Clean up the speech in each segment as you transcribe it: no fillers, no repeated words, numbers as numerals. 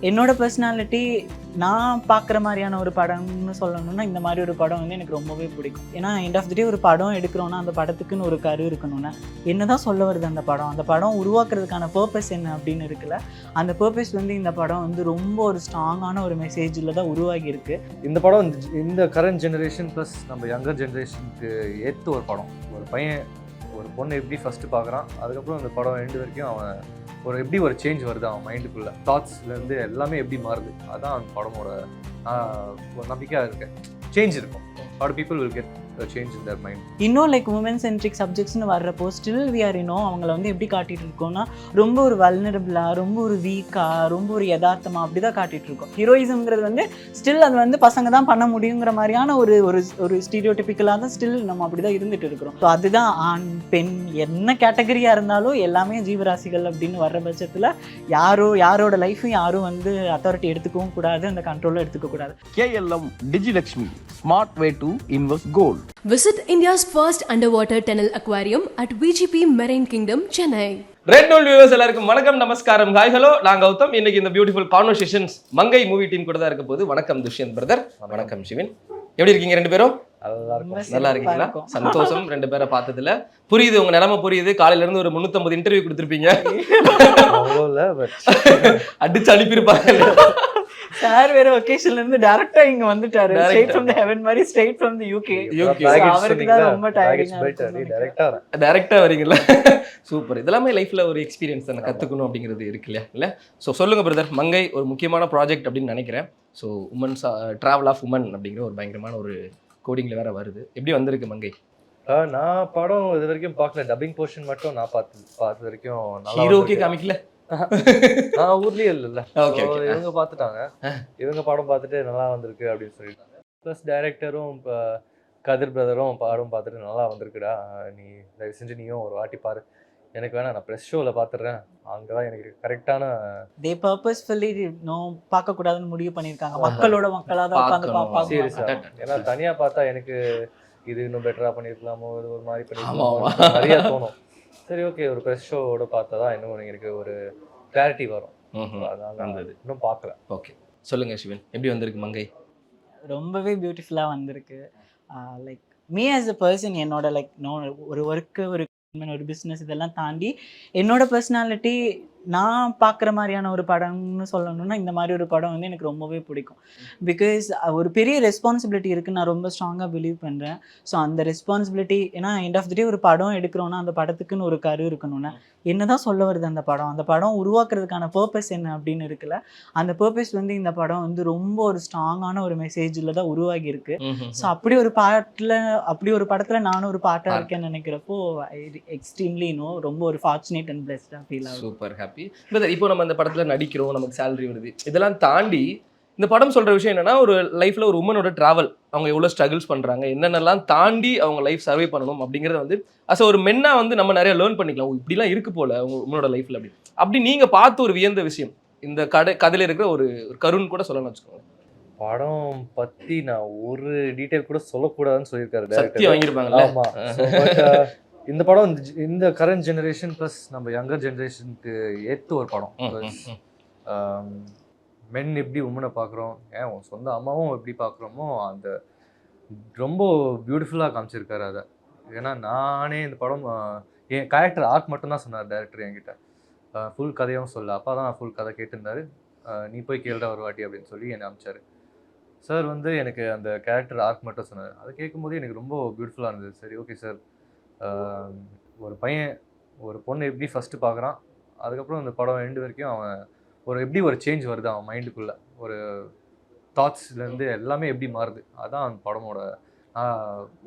என்னோட பர்சனாலிட்டி நான் பார்க்குற மாதிரியான ஒரு படம்னு சொல்லணும்னா இந்த மாதிரி ஒரு படம் வந்து எனக்கு ரொம்பவே பிடிக்கும். ஏன்னா எண்ட் ஆஃப் தி டே ஒரு படம் எடுக்கிறோன்னா அந்த படத்துக்குன்னு ஒரு கரு இருக்கணும்னா என்ன தான் சொல்ல வருது அந்த படம் உருவாக்குறதுக்கான பர்பஸ் என்ன அப்படின்னு இருக்குல்ல, அந்த பர்பஸ் வந்து இந்த படம் வந்து ரொம்ப ஒரு ஸ்ட்ராங்கான ஒரு மெசேஜில் தான் உருவாகி இருக்கு. இந்த படம் இந்த கரண்ட் ஜெனரேஷன் ப்ளஸ் நம்ம யங்கர் ஜெனரேஷனுக்கு ஏற்ற ஒரு படம். ஒரு பையன் ஒரு பொண்ணு எப்படி ஃபஸ்ட்டு பார்க்குறான், அதுக்கப்புறம் அந்த படம் எண்டு வரைக்கும் அவன் எப்படி ஒரு சேஞ்ச் வருது அவன் மைண்டுக்குள்ளே, தாட்ஸ்லேருந்து எல்லாமே எப்படி மாறுது, அதான் அந்த படமோட ஒரு நம்பிக்கையாக இருக்கு. சேஞ்ச் இருக்கும். How do people will get a change in their mind? இன்னும் லைக் உமன் சென்ட்ரிக் சப்ஜெக்ட்ஸ்னு வர்றப்போ ஸ்டில் வி ஆர் அவங்கள வந்து எப்படி காட்டிகிட்டு இருக்கோம்னா ரொம்ப ஒரு வல்னரபிளாக, ரொம்ப ஒரு வீக்காக, ரொம்ப ஒரு யதார்த்தமாக அப்படி தான் காட்டிகிட்டு இருக்கோம். ஹீரோயிசம்ங்கிறது வந்து ஸ்டில் அது வந்து பசங்க தான் பண்ண முடியுங்கிற மாதிரியான ஒரு ஸ்டீரியோடிபிக்கலாக தான் ஸ்டில் நம்ம அப்படி தான் இருந்துகிட்டு இருக்கிறோம். ஸோ அதுதான் ஆண் பெண் என்ன கேட்டகரியாக இருந்தாலும் எல்லாமே ஜீவராசிகள் அப்படின்னு வர்ற பட்சத்தில் யாரோட லைஃபும் யாரும் வந்து அத்தாரிட்டி எடுத்துக்கவும் கூடாது, அந்த கண்ட்ரோலும் எடுத்துக்க கூடாது. KLM Digilakshmi, smart way to invest gold. Visit India's first underwater tunnel aquarium at VGP Marine Kingdom, Chennai. Red நூல் வியூவர்ஸ் எல்லாருக்கும் வணக்கம், நமஸ்காரம், ஹாய், ஹலோ. நான் கௌதம். இன்னைக்கு இந்த பியூட்டிஃபுல் கான்வர்சேஷன்ஸ் மங்கை மூவி டீம் கூட தான் இருக்க போது. வணக்கம் துஷ்யந்த் பிரதர். வணக்கம் சிவன். எப்படி இருக்கீங்க ரெண்டு பேரும்? நல்லா இருக்கீங்களா? சந்தோஷம். ரெண்டு பேரை பார்த்ததுல புரியுது, உங்க நிலைமை புரியுது. காலையில இருந்து ஒரு 350 இன்டர்வியூ கொடுத்துருப்பீங்க, அடிச்சு அனுப்பியிருப்பாங்க. சார் வேற வெக்கேஷன்ல இருந்து டைரக்டா இங்க வந்துட்டாரு, ஸ்ட்ரைட் ஃப்ரம் தி ஹெவன் மாதிரி, ஸ்ட்ரைட் ஃப்ரம் தி UK. அவருக்கு தான் ரொம்ப டைரக்டா வரீங்களா? சூப்பர். இதெல்லாமே லைஃப்ல ஒரு எக்ஸ்பீரியன்ஸ் தானே, கத்துக்கணும் அப்படிங்கிறது இருக்கு இல்லையா? இல்ல ஸோ சொல்லுங்க பிரதர், மங்கை ஒரு முக்கியமான ப்ராஜெக்ட் அப்படின்னு நினைக்கிறேன். So women's travel of woman அப்படிங்கிற ஒரு பயங்கரமான ஒரு கோடிங்ல வேற வருது. எப்படி வந்திருக்கு மங்கை? நான் படம் இது வரைக்கும் பார்க்கல, டப்பிங் போர்ஷன் மட்டும் நான் பார்த்த வரைக்கும் ஹீரோக்கே காமிக்கல. ஊர்லயே இல்ல, இவங்க பார்த்துட்டாங்க. இவங்க படம் பார்த்துட்டு நல்லா வந்திருக்கு அப்படின்னு சொல்லிட்டாங்க. ப்ளஸ் டைரக்டரும் இப்போ கதிர் பிரதரும் படம் பார்த்துட்டு நல்லா வந்திருக்குடா, நீ தயவு செஞ்சு நீயும் ஒரு வாட்டி பாரு. எனக்கு வேணா, நான் ப்ரெஸ் ஷோவில் பார்த்துடுறேன், அங்கதான் எனக்கு கரெக்டான. தே பர்பஸ்ஃபுல்லி பார்க்க கூடாதுன்னு முடிவு பண்ணியிருக்காங்க. மக்களோட மக்களாக தான் உட்காந்து பார்ப்பாங்க. சீரியஸா, ஏன்னா தனியா பார்த்தா எனக்கு இது இன்னும் பெட்டரா பண்ணிருக்கலாமோ, இது ஒரு மாதிரி பண்ணிருக்கலாமோ நிறைய தோணும். சரி, ஓகே, ஒரு ப்ரெஸ் ஷோவோட பார்த்தா தான் இன்னும் எனக்கு ஒரு கிளாரிட்டி வரும். அதனால இன்னும் பார்க்கல. ஓகே, சொல்லுங்க சிவன், எப்படி வந்திருக்கு மங்கை? ரொம்பவே பியூட்டிஃபுல்லாக வந்திருக்கு. Like me as a person, என்னோட லைக் ஒரு ஒர்க்கு, ஒரு பிஸ்னஸ் இதெல்லாம் தாண்டி என்னோட பர்சனாலிட்டி நான் பார்க்குற மாதிரியான ஒரு படம்னு சொல்லணும்னா இந்த மாதிரி ஒரு படம் வந்து எனக்கு ரொம்பவே பிடிக்கும். பிகாஸ் ஒரு பெரிய ரெஸ்பான்சிபிலிட்டி இருக்குன்னு நான் ரொம்ப ஸ்ட்ராங்காக பிலீவ் பண்ணுறேன். ஸோ அந்த ரெஸ்பான்சிபிலிட்டி, ஏன்னா எண்ட் ஆஃப் தி டே ஒரு படம் எடுக்கிறோன்னா அந்த படத்துக்குன்னு ஒரு கரு இருக்கணும்னா என்ன தான் சொல்ல வருது அந்த படம் உருவாக்குறதுக்கான பர்பஸ் என்ன அப்படின்னு இருக்குல்ல, அந்த பர்பஸ் வந்து இந்த படம் வந்து ரொம்ப ஒரு ஸ்ட்ராங்கான ஒரு மெசேஜில் தான் உருவாகி இருக்கு. ஸோ அப்படி ஒரு படத்தில் நானும் ஒரு பாட்டாக இருக்கேன்னு நினைக்கிறப்போ எக்ஸ்ட்ரீம்லி ரொம்ப ஒரு ஃபார்ச்சுனேட் அண்ட் பிளெஸ்டாக ஃபீல் ஆகும். Super happy. இப்போ நம்ம இந்த படத்துல நடிக்கிறோம், நமக்கு சேலரி வருது, இதெல்லாம் தாண்டி இந்த படம் சொல்ற விஷயம் என்னன்னா, ஒரு லைஃப்ல ஒரு உமனோட டிராவல், அவங்க எவ்வளவு ஸ்ட்ரகிள்ஸ் பண்றாங்க, என்னென்னலாம் தாண்டி அவங்க லைஃப் சர்வே பண்ணணும் அப்படிங்கறத வந்து அஸ் ஒரு மென்னா வந்து நம்ம நிறைய லேர்ன் பண்ணிக்கலாம். இப்படிலாம் இருக்கு போல உமனோட லைஃப்ல அப்படி நீங்க பார்த்து ஒரு வியந்த விஷயம் இந்த கதையில இருக்கிற ஒரு கருண் கூட சொல்லணும்னு வச்சுக்கோங்க. படம் பத்தி நான் ஒரு டீடைல் கூட சொல்லக்கூடாதுன்னு சொல்லியிருக்காரு. சத்தியம் வாங்கியிருப்பாங்கல்ல. ஆமா. இந்த படம் இந்த கரண்ட் ஜெனரேஷன் ப்ளஸ் நம்ம யங்கர் ஜெனரேஷனுக்கு ஏற்ற ஒரு படம். மென் எப்படி உமனை பார்க்குறோம், ஏன் உன் சொந்த அம்மாவும் எப்படி பார்க்குறோமோ அந்த ரொம்ப பியூட்டிஃபுல்லாக காமிச்சிருக்காரு அதை. ஏன்னா நானே இந்த படம் என் கேரக்டர் ஆர்க் மட்டும்தான் சொன்னார் டைரக்டர் என்கிட்ட, ஃபுல் கதையும் சொல்ல. அப்பா தான் ஃபுல் கதை கேட்டிருந்தாரு. நீ போய் கேளுடா ஒரு வாட்டி அப்படின்னு சொல்லி என்னை அனுப்பிச்சாரு. சார் வந்து எனக்கு அந்த கேரக்டர் ஆர்க் மட்டும் சொன்னார். அதை கேட்கும்போது எனக்கு ரொம்ப பியூட்டிஃபுல்லாக இருந்தது. சரி, ஓகே சார், ஒரு பையன் ஒரு பொண்ணு எப்படி ஃபஸ்ட்டு பார்க்குறான், அதுக்கப்புறம் அந்த படம் எண்டு வரைக்கும் அவன் எப்படி ஒரு சேஞ்ச் வருது அவன் மைண்டுக்குள்ளே, ஒரு தாட்ஸ்லேருந்து எல்லாமே எப்படி மாறுது, அதான் அந்த படமோட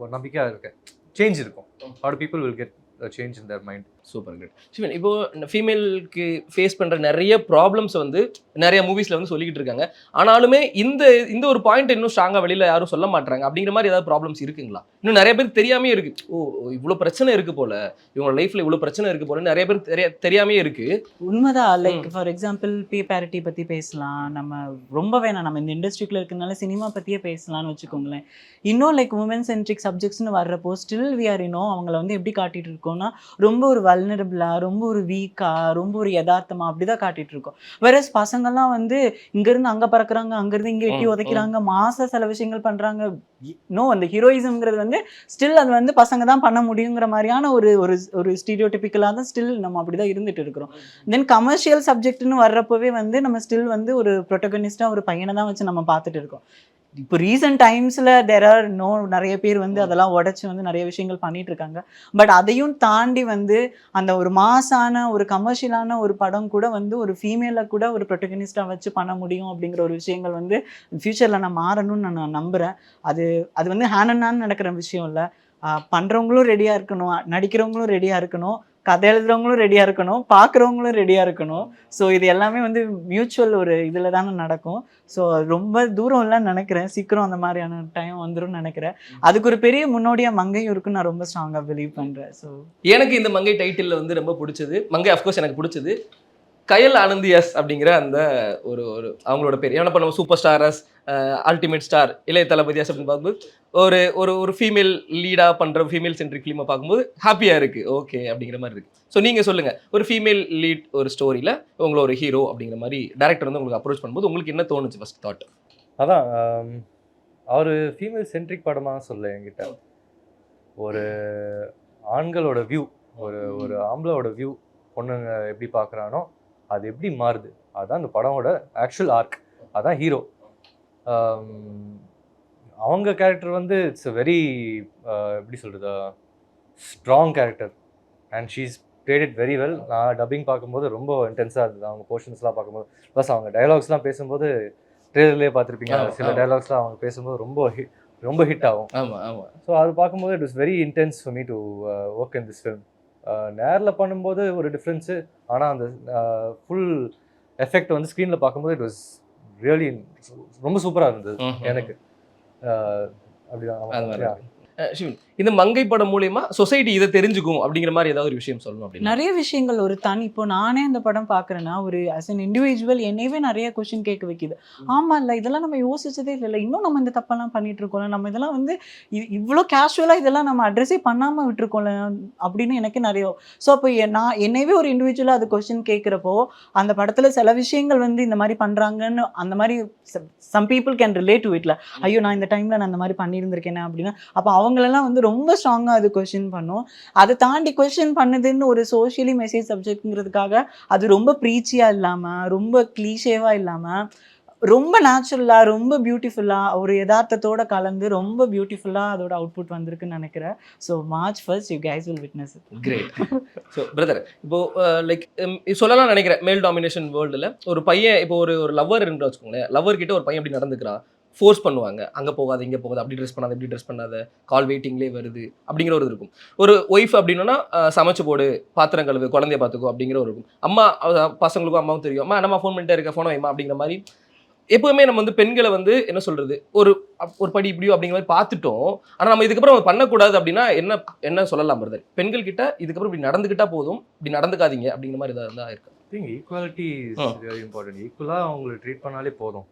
ஒரு நம்பிக்கையாக இருக்கேன். சேஞ்ச் இருக்கும். How do people will get a change in their mind? Super good. Sivan, இப்போ ஃபீமேலுக்கு ஃபேஸ் பண்ணுற நிறைய ப்ராப்ளம்ஸ் வந்து நிறைய மூவிஸில் வந்து சொல்லிக்கிட்டு இருக்காங்க. ஆனாலுமே இந்த ஒரு பாயிண்ட் இன்னும் ஸ்ட்ராங்காக வெளியில் யாரும் சொல்ல மாட்டாங்க. அப்படிங்கிற மாதிரி ஏதாவது ப்ராப்ளம்ஸ் இருக்குங்களா? இன்னும் நிறைய பேர் தெரியாமே இருக்கு. இவ்வளோ பிரச்சனை இருக்கு போல, இவங்க லைஃப்ல இவ்வளோ பிரச்சனை இருக்கு போல நிறைய பேர் தெரியாமே இருக்கு. உண்மைதான். Like for example pay parity பற்றி பேசலாம். நம்ம ரொம்ப வேணாம், நம்ம இந்த இண்டஸ்ட்ரிக்குள்ள இருக்கிறதுனால சினிமா பற்றியே பேசலாம்னு வச்சுக்கோங்களேன். இன்னும் லைக் உமன் சென்ட்ரிக் சப்ஜெக்ட்ஸ்னு வர்றப்போ ஸ்டில் வி ஆர் அவங்கள வந்து எப்படி காட்டிட்டு இருக்கோம்னா ரொம்ப ஒரு வல்னரபிளா, ரொம்ப ஒரு வீக்கா, ரொம்ப ஒரு யதார்த்தமா அப்படிதான் காட்டிட்டு இருக்கோம். வேறஸ் பசங்கள்லாம் வந்து இங்கிருந்து அங்க பறக்குறாங்க, அங்கிருந்து இங்க எட்டி உதைக்கிறாங்க, மாசா சில விஷயங்கள் பண்றாங்க. அந்த ஹீரோயிசம்ங்கிறது வந்து ஸ்டில் அது வந்து பசங்க தான் பண்ண முடியுங்கிற மாதிரியான ஒரு ஒரு ஒரு ஸ்டீரியோடிபிக்கலா தான் ஸ்டில் நம்ம அப்படிதான் இருந்துட்டு இருக்கிறோம். தென் கமர்ஷியல் சப்ஜெக்ட்னு வர்றப்பவே வந்து நம்ம ஸ்டில் வந்து ஒரு ப்ரொட்டகனிஸ்டா ஒரு பையனை தான் வச்சு நம்ம பார்த்துட்டு இருக்கோம். இப்போ ரீசெண்ட் டைம்ஸ்ல நிறைய பேர் வந்து அதெல்லாம் உடைச்சு வந்து நிறைய விஷயங்கள் பண்ணிட்டு இருக்காங்க. பட் அதையும் தாண்டி வந்து அந்த ஒரு மாசான ஒரு கமர்ஷியலான ஒரு படம் கூட வந்து ஒரு ஃபீமேலை கூட ஒரு ப்ரொட்டகனிஸ்டா வச்சு பண்ண முடியும் அப்படிங்கிற ஒரு விஷயங்கள் வந்து ஃபியூச்சர்ல நான் மாறணும்னு நான் நம்புறேன். அது அது வந்து ஹேண்ட் அண்ட் ஹேண்ட் நடக்கிற விஷயம் இல்லை. பண்றவங்களும் ரெடியா இருக்கணும், நடிக்கிறவங்களும் ரெடியா இருக்கணும், கதை எழுதுறவங்களும் ரெடியா இருக்கணும், பார்க்குறவங்களும் ரெடியா இருக்கணும். ஸோ இது எல்லாமே வந்து மியூச்சுவல் ஒரு இதில் தானே நடக்கும். ஸோ ரொம்ப தூரம் இல்லைன்னு நினைக்கிறேன். சீக்கிரம் அந்த மாதிரியான டைம் வந்துரும்னு நினைக்கிறேன். அதுக்கு ஒரு பெரிய முன்னோடியாக மங்கையும் இருக்குன்னு நான் ரொம்ப ஸ்ட்ராங்காக பிலீவ் பண்ணுறேன். ஸோ எனக்கு இந்த மங்கை டைட்டில் வந்து ரொம்ப பிடிச்சது. மங்கை அஃப்கோர்ஸ் எனக்கு பிடிச்சது. கயல் ஆனந்தி எஸ் அப்படிங்கிற அந்த ஒரு ஒரு அவங்களோட பேர் என்ன பண்ணுவோம், சூப்பர் ஸ்டார் எஸ், ultimate star, Ilaya Thalapathy S அப்படின்னு பார்க்கும்போது ஒரு ஒரு ஒரு ஃபீமேல் லீடாக பண்ணுற ஃபீமேல் சென்ட்ரிக் ஃபிலிமை பார்க்கும்போது ஹாப்பியாக இருக்குது, ஓகே அப்படிங்கிற மாதிரி இருக்குது. ஸோ நீங்கள் சொல்லுங்கள், ஒரு ஃபீமேல் லீட் ஒரு ஸ்டோரியில் உங்களை ஒரு ஹீரோ அப்படிங்கிற மாதிரி டேரக்டர் வந்து உங்களுக்கு அப்ரோச் பண்ணும்போது உங்களுக்கு என்ன தோணுச்சு ஃபர்ஸ்ட் தாட்? அதான் அவர் ஃபீமேல் சென்ட்ரிக் படமாக சொல்ல என்கிட்ட ஒரு ஆண்களோட வியூ, ஒரு ஒரு ஆம்பளோட வியூ பொண்ணுங்க எப்படி பார்க்குறானோ அது எப்படி மாறுது, அதுதான் இந்த படமோட ஆக்சுவல் ஆர்க், அதான் ஹீரோ. அவங்க கேரக்டர் வந்து இட்ஸ் அ வெரி எப்படி சொல்கிறது, strong character and she's plate it very well. நான் டப்பிங் பார்க்கும்போது ரொம்ப இன்டென்ஸாக இருந்தது அவங்க போர்ஷன்ஸ்லாம் பார்க்கும்போது. ப்ளஸ் அவங்க டைலாக்ஸ்லாம் பேசும்போது ட்ரெய்லர்லேயே பார்த்துருப்பீங்க, சில டைலாக்ஸ்லாம் அவங்க பேசும்போது ரொம்ப ஹிட் ஆகும். ஆமாம் ஆமாம். ஸோ அது பார்க்கும்போது it was very intense for me to work in this film. நேரில் பண்ணும்போது ஒரு டிஃப்ரென்ஸு, ஆனால் அந்த ஃபுல் எஃபெக்ட் வந்து ஸ்க்ரீனில் பார்க்கும்போது இட் வாஸ் ரியலி ரொம்ப சூப்பராக இருந்தது எனக்கு. அப்படிதான் சிவன், இந்த மங்கை படம் மூலமா சொசைட்டி இதை தெரிஞ்சுக்கும் அப்படிங்கிற மாதிரி ஏதாவது ஒரு விஷயம் சொல்லணும் அப்படின்னு? நிறைய விஷயங்கள் ஒரு இப்போ நானே அந்த படம் பார்க்குறேன்னா ஒரு ஆஸ் அன் இண்டிவிஜுவல் என்னையவே நிறைய கொஸ்டின் கேட்க வைக்குது. ஆமா இல்லை, இதெல்லாம் நம்ம யோசிச்சதே இல்லை, இன்னும் நம்ம இந்த தப்பெல்லாம் பண்ணிட்டு இருக்கோம்ல, நம்ம இதெல்லாம் வந்து இவ்வளோ கேஷுவலாக இதெல்லாம் நம்ம அட்ரஸே பண்ணாமல் விட்டுருக்கோம்ல அப்படின்னு எனக்கு நிறைய. ஸோ அப்போ நான் என்னையவே ஒரு இண்டிவிஜுவலாக அது கொஸ்டின் கேட்குறப்போ அந்த படத்தில் சில விஷயங்கள் வந்து இந்த மாதிரி பண்ணுறாங்கன்னு அந்த மாதிரி some people can relate to இட்ல, ஐயோ நான் இந்த டைமில் நான் இந்த மாதிரி பண்ணியிருந்திருக்கேன் அப்படின்னா, அப்போ அவங்களெல்லாம் வந்து ரொம்ப ஸ்ட்ராங்காக அது கொஸ்டின் பண்ணும். அதை தாண்டி கொஸ்டின் பண்ணுதுன்னு ஒரு சோஷியலி மெசேஜ் சப்ஜெக்ட்ங்கிறதுக்காக அது ரொம்ப ப்ரீச்சியாக இல்லாமல், ரொம்ப கிளீஷேவாக இல்லாமல், ரொம்ப நேச்சுரலாக, ரொம்ப பியூட்டிஃபுல்லாக, ஒரு யதார்த்தத்தோடு கலந்து ரொம்ப பியூட்டிஃபுல்லாக அதோட அவுட்புட் வந்திருக்குன்னு நினைக்கிறேன். So March 1st you guys will witness it. Great. So brother, இப்போது லைக் சொல்லலாம் நினைக்கிறேன், மேல் டாமினேஷன் வேர்ல்டில் ஒரு பையன் இப்போ ஒரு லவ்வர் இருந்து வச்சுக்கோங்களேன், லவ்வர் கிட்ட ஒரு பையன் எப்படி நடந்துக்கிறான், ஃபோர்ஸ் பண்ணுவாங்க, அங்கே போகாது இங்கே போகாது, அப்படி ட்ரெஸ் பண்ணாத இப்படி ட்ரெஸ் பண்ணாத, கால் வெயிட்டிங்லேயே வருது அப்படிங்கிற ஒரு இருக்கும். ஒரு ஒய்ஃப் அப்படின்னா சமைச்சு போடு, பாத்திரம் கழுவு, குழந்தைய பார்த்துக்கோ அப்படிங்கிற ஒரு இருக்கும். அம்மா பசங்களுக்கும் அம்மாவும் தெரியும், அம்மா நம்ம ஃபோன் பண்ணிட்டே இருக்க, ஃபோனை வைமா அப்படிங்கிற மாதிரி எப்பவுமே நம்ம வந்து பெண்களை வந்து என்ன சொல்றது, ஒரு படி இப்படியோ அப்படிங்கிற மாதிரி பார்த்துட்டோம். ஆனால் நம்ம இதுக்கப்புறம் பண்ணக்கூடாது அப்படின்னா என்ன சொல்லலாம் பிரதர்? பெண்கள் கிட்ட இதுக்கப்புறம் இப்படி நடந்துக்கிட்டா போதும், இப்படி நடந்துக்காதீங்க அப்படிங்கிற மாதிரி ஏதாவது இருந்தால் இருக்கு. Think equality is very important. ஈக்குவலாக அவங்களை ட்ரீட் பண்ணாலே போதும்.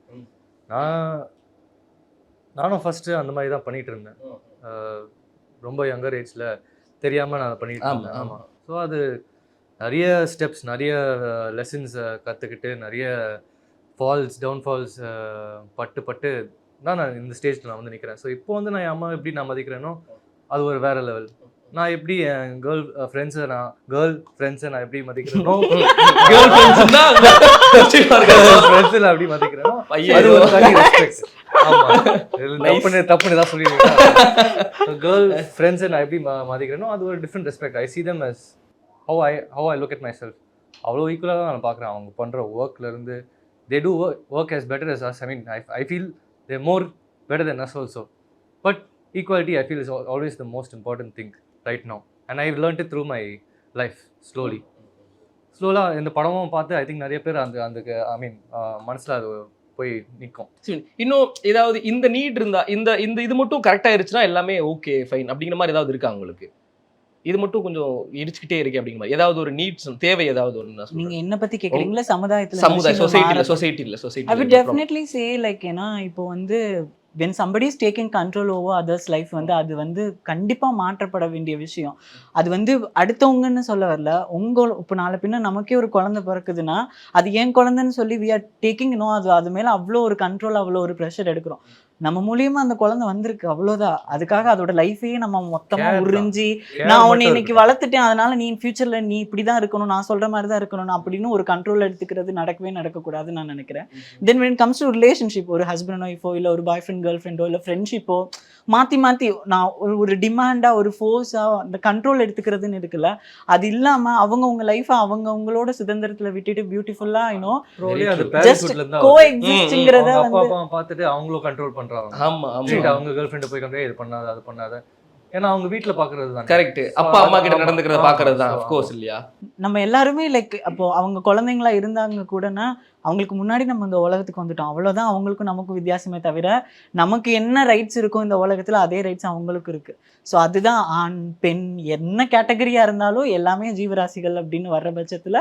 நானும் ஃபஸ்ட்டு அந்த மாதிரி தான் பண்ணிகிட்டு இருந்தேன். ரொம்ப யங்கர் ஏஜில் தெரியாமல் நான் பண்ணிகிட்டு இருந்தேன். ஆமாம். ஸோ அது நிறைய ஸ்டெப்ஸ், நிறைய லெசன்ஸை கற்றுக்கிட்டு, நிறைய டவுன்ஃபால்ஸ் பட்டு தான் நான் இந்த ஸ்டேஜில் நான் வந்து நிற்கிறேன். ஸோ இப்போ வந்து நான் என் அம்மா எப்படி நான் மதிக்கிறேனோ அது ஒரு வேறு லெவல். நான் எப்படி என் கேர்ள் ஃப்ரெண்ட்ஸை நான் எப்படி மதிக்கிறேனோ, நான் எப்படி மதிக்கிறேனோ அது ஒரு தனி ரெஸ்பெக்ட். தப்புன்னு தான் சொல்லிடுவேன். கேர்ள் ஃப்ரெண்ட்ஸை நான் எப்படி மதிக்கிறேனோ அது ஒரு different respect. I see them as how I look at myself. அவ்வளோ ஈக்குவலாக தான் நான் பார்க்குறேன். அவங்க பண்ணுற ஒர்க்லேருந்து they do work as better as us. I mean, I feel they're more better than us also. But equality, I feel, is always the most important thing right now. And I've learned it through my life, slowly. இந்த படமும் பார்த்து I think நிறைய பேர் அந்த ஐ மீன் மனசில் அது போய் நிற்கும். இன்னும் ஏதாவது இந்த நீட் இருந்தா, இந்த இது மட்டும் கரெக்டாக இருந்துச்சுன்னா எல்லாமே ஓகே ஃபைன் அப்படிங்கிற மாதிரி ஏதாவது இருக்கா உங்களுக்கு? இது மட்டும் கொஞ்சம் இடிச்சுக்கிட்டே இருக்கு அப்படிங்கிற மாதிரி ஏதாவது ஒரு நீட்ஸ் தேவை ஏதாவது ஒன்று? நீங்க என்ன பத்தி கேக்குறீங்களா? சொசைட்டில I would definitely say like ஏன்னா இப்போ வந்து when somebody is taking control over others life வந்து அது வந்து கண்டிப்பாக மாற்றப்பட வேண்டிய விஷயம். அது வந்து அடுத்தவங்கன்னு சொல்ல வரல, இப்போ நாளை பின்ன நமக்கே ஒரு குழந்தை பிறக்குதுன்னா அது ஏன் குழந்தைன்னு சொல்லி we are taking அது மேலே அவ்வளோ ஒரு கண்ட்ரோல், அவ்வளோ ஒரு ப்ரெஷர் எடுக்கிறோம். நம்ம மூலியமா அந்த குழந்தை வந்திருக்கு, அவ்வளோதான். அதுக்காக அதோட லைஃபையே நம்ம மொத்தமா உறிஞ்சி நான் உன்னை இன்னைக்கு வளர்த்துட்டேன், அதனால நீ ஃபியூச்சர்ல நீ இப்படிதான் இருக்கணும், நான் சொல்ற மாதிரி தான் இருக்கணும் அப்படின்னு ஒரு கண்ட்ரோல் எடுத்துக்கிறது நடக்கக்கூடாதுன்னு நான் நினைக்கிறேன். தென் when it comes to relationship, ஒரு ஹஸ்பண்ட் ஒய்ஃபோ இல்லை ஒரு பாய் ஃப்ரெண்ட் கேர்ள் ஃப்ரெண்டோ இல்லை ஃப்ரெண்ட்ஷிப்போ மாற்றி நான் ஒரு டிமாண்டாக ஒரு ஃபோர்ஸாக அந்த கண்ட்ரோல் எடுத்துக்கிறதுன்னு இருக்குல்ல, அது இல்லாமல் அவங்க லைஃப்பை அவங்களோட சுதந்திரத்தில் விட்டுட்டு பியூட்டிஃபுல்லாக ஜஸ்ட் கோ எக்ஸிஸ்ட்ங்கிறத பார்த்துட்டு அவங்களும் கண்ட்ரோல் பண்றாங்க. ஆமா அவங்க கேர்ள் ஃப்ரெண்ட் போய் கம்பே இது பண்ணாத அது பண்ணாத, ஏன்னா அவங்க வீட்டுல பாக்குறது தான் கரெக்ட். அப்பா அம்மா கிட்ட நடந்துக்கிறத பாக்குறது தான் ஆஃப் கோர்ஸ் இல்லையா. நம்ம எல்லாருமே லைக் அப்போ அவங்க குழந்தைங்களா இருந்தாங்க கூடனா அவங்களுக்கு முன்னாடி நம்ம இந்த உலகத்துக்கு வந்துட்டோம், அவ்வளோதான். அவங்களுக்கும் நமக்கும் வித்தியாசமே தவிர நமக்கு என்ன ரைட்ஸ் இருக்கோ இந்த உலகத்தில் அதே ரைட்ஸ் அவங்களுக்கும் இருக்குது. ஸோ அதுதான் ஆண் பெண் என்ன கேட்டகரியாக இருந்தாலும் எல்லாமே ஜீவராசிகள் அப்படின்னு வர்ற பட்சத்தில்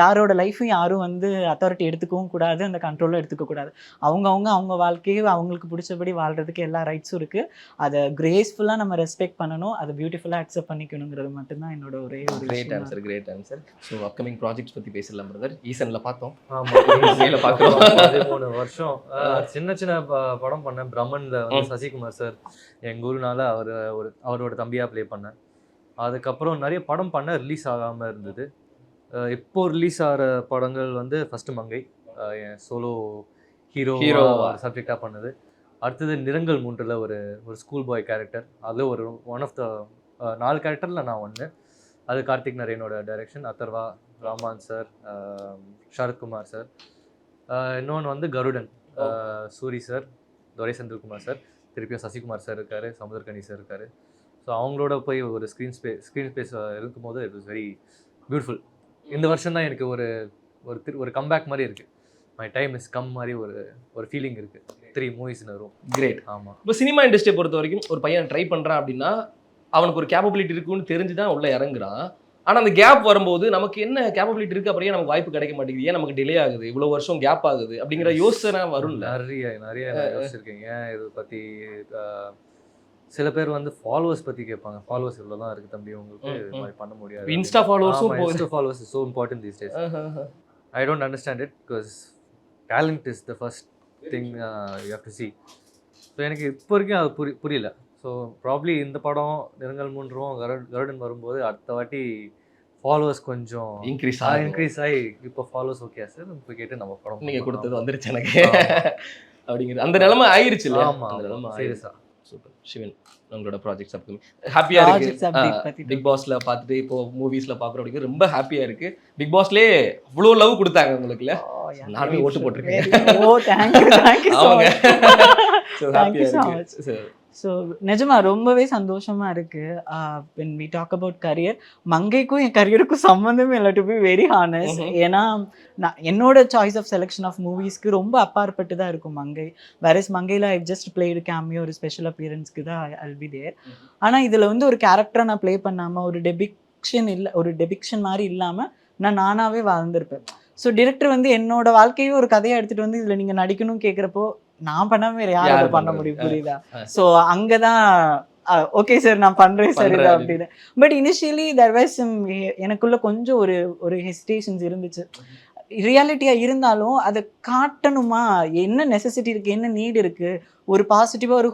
யாரோட லைஃபும் யாரும் வந்து அத்தாரிட்டி எடுத்துக்கவும் கூடாது, அந்த கண்ட்ரோலும் எடுத்துக்கக்கூடாது. அவங்க வாழ்க்கையை அவங்களுக்கு பிடிச்சபடி வாழ்கிறதுக்கு எல்லா ரைட்ஸும் இருக்குது. அதை கிரேஸ்ஃபுல்லாக நம்ம ரெஸ்பெக்ட் பண்ணணும், அதை பியூட்டிஃபுல்லாக அக்செப்ட் பண்ணிக்கணுங்கிறது மட்டும்தான் என்னோட ஒரே ஒரு great answer. So upcoming projects பற்றி பேசலாம் பிரதர். ஈசனில் பார்த்தோம், 13 வருஷம் சின்ன சின்ன படம் பண்ணேன். பிரம்மன்ல வந்து சசிகுமார் சார் எங்க ஊருனால அவரோட தம்பியா ப்ளே பண்ணேன். அதுக்கப்புறம் நிறைய படம் பண்ண ரிலீஸ் ஆகாம இருந்தது. இப்போ ரிலீஸ் ஆகிற படங்கள் வந்து ஃபர்ஸ்ட் மங்கை, என் சோலோ ஹீரோ சப்ஜெக்டா பண்ணது. அடுத்தது நிறங்கள் 3ல் ஒரு ஸ்கூல் பாய் கேரக்டர், அதில் ஒன் ஆஃப் த 4 கேரக்டரில் நான் ஒன்று. அது Karthik நரேனோட direction, Atharva, ராமான் sir, Sarathkumar sir. இன்னொன்று வந்து கருடன், சூரி சார், துரை செந்தில்குமார் சார், திருப்பியும் சசிகுமார் சார் இருக்கார், சமுதர்கனி சார் இருக்கார். ஸோ அவங்களோட போய் ஒரு ஸ்க்ரீன் ஸ்பேஸ் இருக்கும்போது இட் வாஸ் வெரி பியூட்டிஃபுல். இந்த வருஷம் தான் எனக்கு ஒரு கம்பேக் மாதிரி இருக்குது. மை டைம் இஸ் கம் மாதிரி ஒரு ஃபீலிங் இருக்குது. 3 மூவிஸ் வரும். கிரேட். ஆமாம். இப்போ சினிமா இண்டஸ்ட்ரியை பொறுத்த வரைக்கும் ஒரு பையன் ட்ரை பண்ணுறான் அப்படின்னா அவனுக்கு ஒரு கேப்பபிலிட்டி இருக்குன்னு தெரிஞ்சு தான் உள்ளே இறங்குறான். ஆனால் அந்த கேப் வரும்போது நமக்கு என்ன கேப்பபிலிட்டி இருக்குது, அப்படியே நமக்கு வாய்ப்பு கிடைக்க மாட்டேங்குது, ஏன் நமக்கு டிலே ஆகுது, இவ்வளோ வருஷம் கேப் ஆகுது அப்படிங்கிற யோசனை வரும். நிறைய யோசிச்சிருக்கீங்க இதை பற்றி. சில பேர் வந்து ஃபாலோவர்ஸ் பற்றி கேட்பாங்க. ஃபாலோவர்ஸ் இவ்வளோ தான் இருக்குது தம்பி, உங்களுக்கு இது மாதிரி பண்ண முடியாது. Insta followers is so important these days. I don't understand it because talent is the first thing you have to C. So எனக்கு இப்போ வரைக்கும் அது புரியல. ஸோ ப்ராப்ளி இந்த படம் நிறங்கள் 3 கருடன் வரும்போது அடுத்த வாட்டி ஃபாலோவர்ஸ் கொஞ்சம் இன்க்ரீஸ் ஆகி இப்போ ஃபாலோவர்ஸ் ஓகே சார் இப்போ கேட்டு நம்ம படம் நீங்கள் கொடுத்தது வந்துருச்சு எனக்கு அப்படிங்கிறது அந்த நிலைமை ஆயிடுச்சு இல்லையா. சீரியஸா சூப்பர். சிவன், உங்களோட ப்ராஜெக்ட்ஸ் அப்போ ஹாப்பியாக இருக்குது. பிக் பாஸ்ல பார்த்துட்டு இப்போ மூவிஸில் பார்க்குறோம் அப்படிங்கிறது ரொம்ப ஹாப்பியாக இருக்குது. பிக் பாஸ்லேயே அவ்வளோ லவ் கொடுத்தாங்க உங்களுக்குல, நானுமே ஓட்டு போட்டிருக்கேன். அவங்க ஸோ ஹாப்பியாக இருக்கு. ஸோ நிஜமா ரொம்பவே சந்தோஷமா இருக்கு. when we talk about career, மங்கைக்கும் என் கரியருக்கும் சம்மந்தமே இல்லை, டு பி வெரி ஹானஸ்ட். ஏன்னா நான் என்னோட சாய்ஸ் ஆஃப் செலெக்ஷன் ஆஃப் மூவிஸ்க்கு ரொம்ப அப்பாற்பட்டு தான் இருக்கும் மங்கை. வேறஸ் மங்கையில் ஐ ஜஸ்ட் பிளேடு கேமியோ, ஒரு ஸ்பெஷல் அப்பியரன்ஸ்க்கு தான் ஐல் பி தேர். ஆனால் இதில் வந்து ஒரு கேரக்டரை நான் ப்ளே பண்ணாமல் ஒரு டெபிக்ஷன் மாதிரி இல்லாமல் நான் நானாகவே வாழ்ந்திருப்பேன். ஸோ டிரெக்டர் வந்து என்னோட வாழ்க்கையே ஒரு கதையை எடுத்துகிட்டு வந்து இதில் நீங்கள் நடிக்கணும்னு கேட்குறப்போ நான் பண்ணாம வேற யாரும் பண்ண முடியும், புரியுதா? ஸோ அங்கதான் ஓகே சார் நான் பண்றேன் சார் இது அப்படின்னு. பட் இனிஷியலி தேர் வாஸ் எனக்குள்ள கொஞ்சம் ஒரு ஹெசிடேஷன்ஸ் இருந்துச்சு. ரியாலிட்டியா இருந்தாலும் அதை காட்டணுமா, என்ன நெசசிட்டி இருக்கு, என்ன நீட் இருக்கு, ஒரு பாசிட்டிவா ஒரு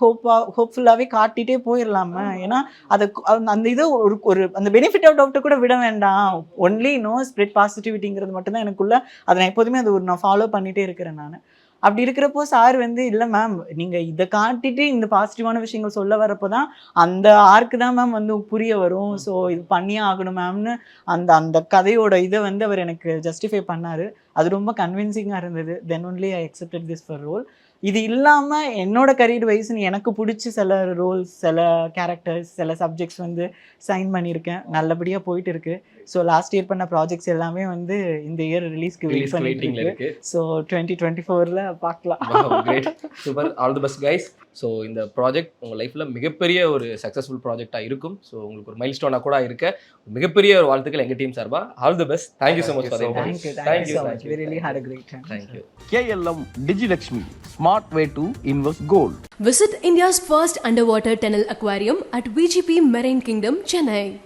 ஹோப்ஃபுல்லாவே காட்டிட்டே போயிடலாம. ஏன்னா அதை அந்த இதை ஒரு அந்த பெனிஃபிட் ஆஃப் டவுட்டை கூட விட வேண்டாம். ஒன்லி ஸ்ப்ரெட் பாசிட்டிவிட்டிங்கிறது மட்டும்தான் எனக்குள்ள. அதை நான் எப்போதுமே அதை நான் ஃபாலோ பண்ணிட்டே இருக்கிறேன் நான். அப்படி இருக்கிறப்போ சார் வந்து இல்லை மேம் நீங்கள் இதை காட்டிட்டு இந்த பாசிட்டிவான விஷயங்கள் சொல்ல வரப்போ தான் அந்த ஆர்க்கு தான் மேம் வந்து புரிய வரும். ஸோ இது பண்ணியே ஆகணும் மேம்னு அந்த கதையோட இதை வந்து அவர் எனக்கு ஜஸ்டிஃபை பண்ணார். அது ரொம்ப கன்வின்சிங்காக இருந்தது. Then only I accepted this for role. இது இல்லாமல் என்னோட கரியர் வைஸ்ன்னு எனக்கு பிடிச்சி சில ரோல்ஸ், சில கேரக்டர்ஸ், சில சப்ஜெக்ட்ஸ் வந்து சைன் பண்ணியிருக்கேன். நல்லபடியாக போயிட்டு இருக்கு. ஸோ லாஸ்ட் இயர் பண்ண ப்ராஜெக்ட்ஸ் எல்லாமே வந்து இந்த இயர் ரிலீஸ்க்கு வெயிட் பண்ணிட்டு இருக்கு. ஸோ 2024ல் பார்க்கலாம். Super. All the best guys. So இந்த ப்ராஜெக்ட் உங்கள் லைஃப்பில் மிகப்பெரிய ஒரு சக்ஸஸ்ஃபுல் ப்ராஜெக்டாக இருக்கும். ஸோ உங்களுக்கு ஒரு மைல் ஸ்டோனாக கூட இருக்க மிகப்பெரிய ஒரு வாழ்த்துக்கள் எங்கள் டீம் சார்பாக. All the best. Thank you so much for Thank you so much. We really had a great time. Thank you. KLM Digilakshmi, smart way to invest gold. Visit India's first underwater tunnel aquarium at VGP Marine Kingdom, Chennai.